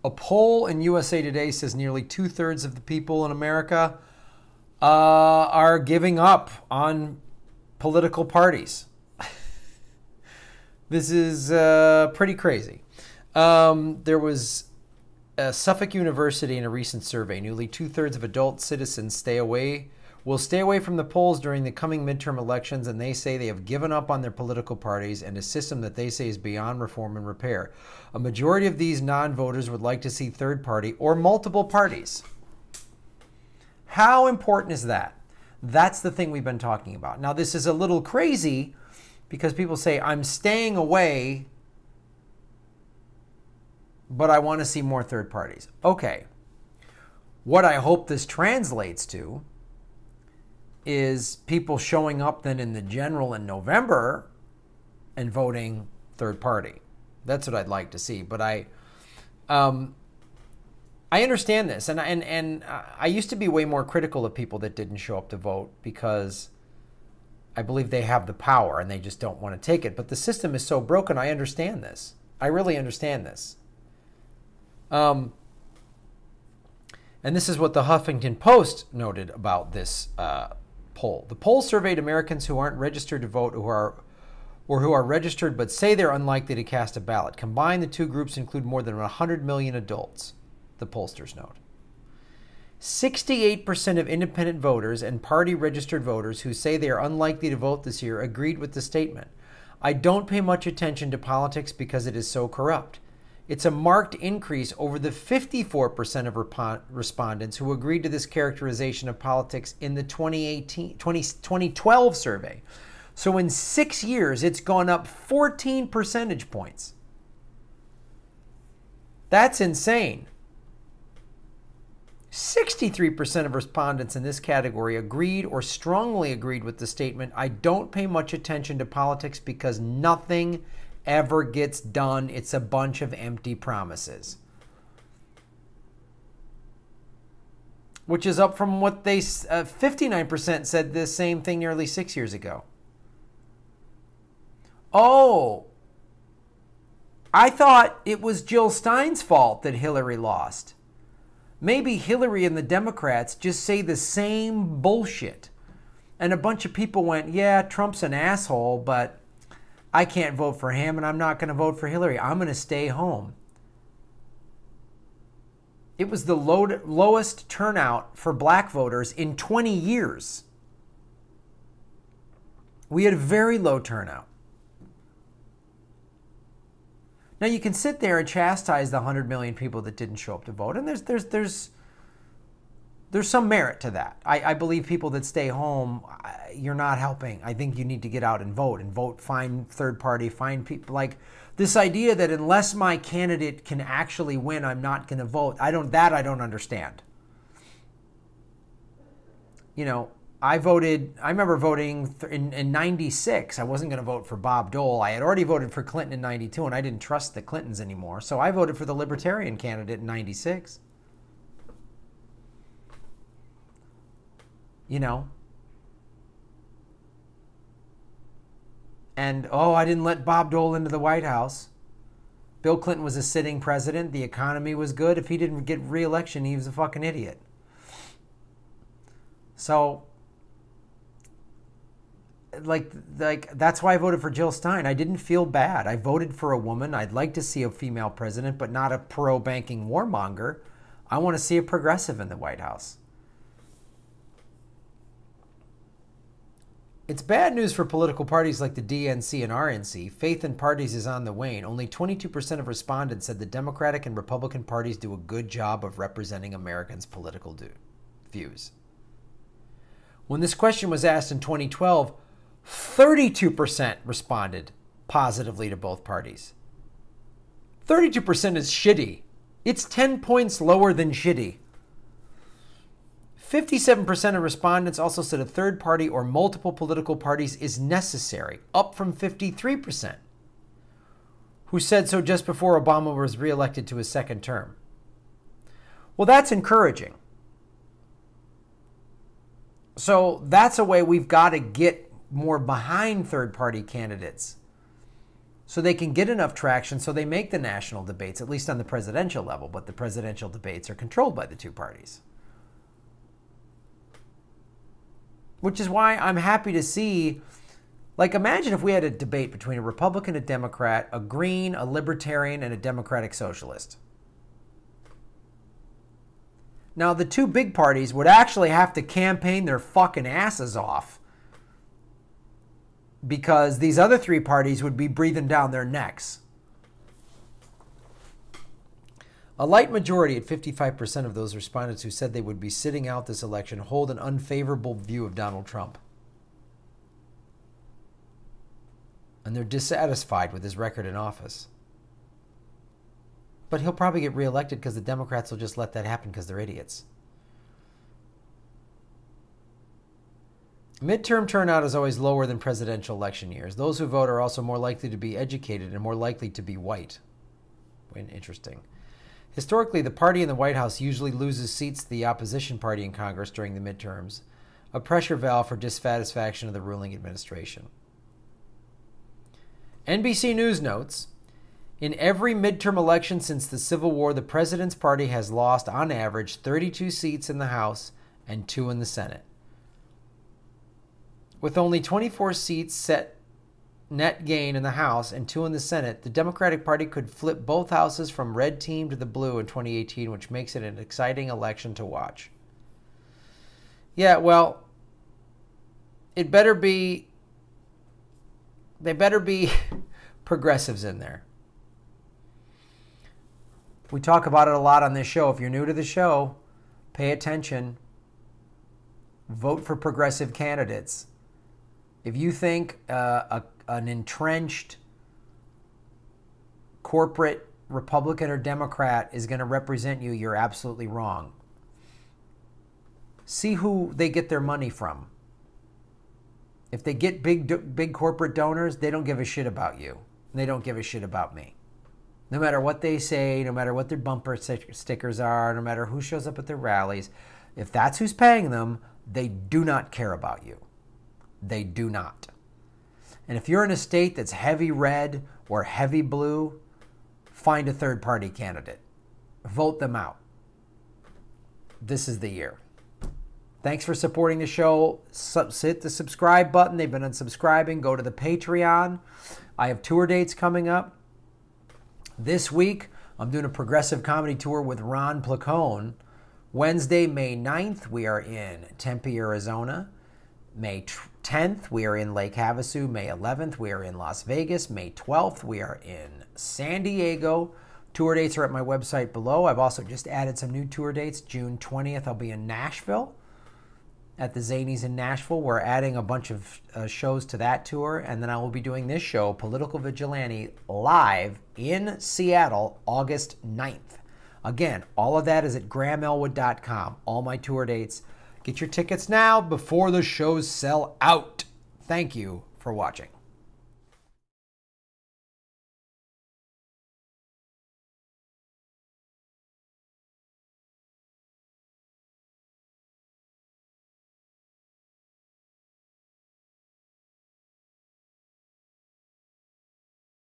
A poll in USA Today says nearly 2/3 of the people in America are giving up on political parties. This is pretty crazy. There was Suffolk University in a recent survey. Nearly 2/3 of adult citizens will stay away from the polls during the coming midterm elections, and they say they have given up on their political parties and a system that they say is beyond reform and repair. A majority of these non-voters would like to see third party or multiple parties. How important is that? That's the thing we've been talking about. Now, this is a little crazy because people say, I'm staying away, but I want to see more third parties. Okay. What I hope this translates to is people showing up then in the general in November and voting third party. That's what I'd like to see. But I understand this, and I used to be way more critical of people that didn't show up to vote because I believe they have the power and they just don't want to take it. But the system is so broken. I understand this. I really understand this. And this is what the Huffington Post noted about this poll. The poll surveyed Americans who aren't registered to vote who are registered but say they're unlikely to cast a ballot. Combined, the two groups include more than 100 million adults, the pollsters note. 68% of independent voters and party-registered voters who say they are unlikely to vote this year agreed with the statement. I don't pay much attention to politics because it is so corrupt. It's a marked increase over the 54% of respondents who agreed to this characterization of politics in the 2012 survey. So in 6 years, it's gone up 14 percentage points. That's insane. 63% of respondents in this category agreed or strongly agreed with the statement, I don't pay much attention to politics because nothing ever gets done. It's a bunch of empty promises. Which is up from what 59% said the same thing nearly 6 years ago. Oh, I thought it was Jill Stein's fault that Hillary lost. Maybe Hillary and the Democrats just say the same bullshit. And a bunch of people went, yeah, Trump's an asshole, but I can't vote for him and I'm not going to vote for Hillary. I'm going to stay home. It was the lowest turnout for black voters in 20 years. We had a very low turnout. Now you can sit there and chastise the 100 million people that didn't show up to vote, and there's some merit to that. I believe people that stay home, you're not helping. I think you need to get out and vote, find third party, find people. Like this idea that unless my candidate can actually win, I'm not going to vote. I don't understand. You know, I remember voting in 96. I wasn't going to vote for Bob Dole. I had already voted for Clinton in 92, and I didn't trust the Clintons anymore. So I voted for the Libertarian candidate in 96. You know? And, I didn't let Bob Dole into the White House. Bill Clinton was a sitting president. The economy was good. If he didn't get re-election, he was a fucking idiot. So, like that's why I voted for Jill Stein. I didn't feel bad. I voted for a woman. I'd like to see a female president, but not a pro-banking warmonger. I want to see a progressive in the White House. It's bad news for political parties like the DNC and RNC. Faith in parties is on the wane. Only 22% of respondents said the Democratic and Republican parties do a good job of representing Americans' political views. When this question was asked in 2012, 32% responded positively to both parties. 32% is shitty. It's 10 points lower than shitty. 57% of respondents also said a third party or multiple political parties is necessary, up from 53%, who said so just before Obama was reelected to his second term. Well, that's encouraging. So that's a way we've got to get more behind third-party candidates so they can get enough traction so they make the national debates, at least on the presidential level. But the presidential debates are controlled by the two parties. Which is why I'm happy to see, like, imagine if we had a debate between a Republican, a Democrat, a Green, a Libertarian, and a Democratic Socialist. Now, the two big parties would actually have to campaign their fucking asses off because these other three parties would be breathing down their necks. A light majority at 55% of those respondents who said they would be sitting out this election hold an unfavorable view of Donald Trump. And they're dissatisfied with his record in office. But he'll probably get reelected because the Democrats will just let that happen because they're idiots. Midterm turnout is always lower than presidential election years. Those who vote are also more likely to be educated and more likely to be white. Interesting. Historically, the party in the White House usually loses seats to the opposition party in Congress during the midterms, a pressure valve for dissatisfaction of the ruling administration. NBC News notes, in every midterm election since the Civil War, the president's party has lost, on average, 32 seats in the House and 2 in the Senate. With only 24 seats set net gain in the House and 2 in the Senate, the Democratic Party could flip both houses from red team to the blue in 2018, which makes it an exciting election to watch. Yeah, well, they better be progressives in there. We talk about it a lot on this show. If you're new to the show, pay attention. Vote for progressive candidates. If you think an entrenched corporate Republican or Democrat is going to represent you, you're absolutely wrong. See who they get their money from. If they get big corporate donors, they don't give a shit about you. They don't give a shit about me. No matter what they say, no matter what their bumper stickers are, no matter who shows up at their rallies, if that's who's paying them, they do not care about you. They do not. And if you're in a state that's heavy red or heavy blue, find a third-party candidate. Vote them out. This is the year. Thanks for supporting the show. Hit the subscribe button. They've been unsubscribing. Go to the Patreon. I have tour dates coming up. This week, I'm doing a progressive comedy tour with Ron Placone. Wednesday, May 9th, we are in Tempe, Arizona. May 10th, we are in Lake Havasu. May 11th, we are in Las Vegas. May 12th, we are in San Diego. Tour dates are at my website below. I've also just added some new tour dates. June 20th, I'll be in Nashville at the Zanies in Nashville. We're adding a bunch of shows to that tour. And then I will be doing this show, Political Vigilante, live in Seattle, August 9th. Again, all of that is at grahamelwood.com. All my tour dates. Get your tickets now before the shows sell out. Thank you for watching.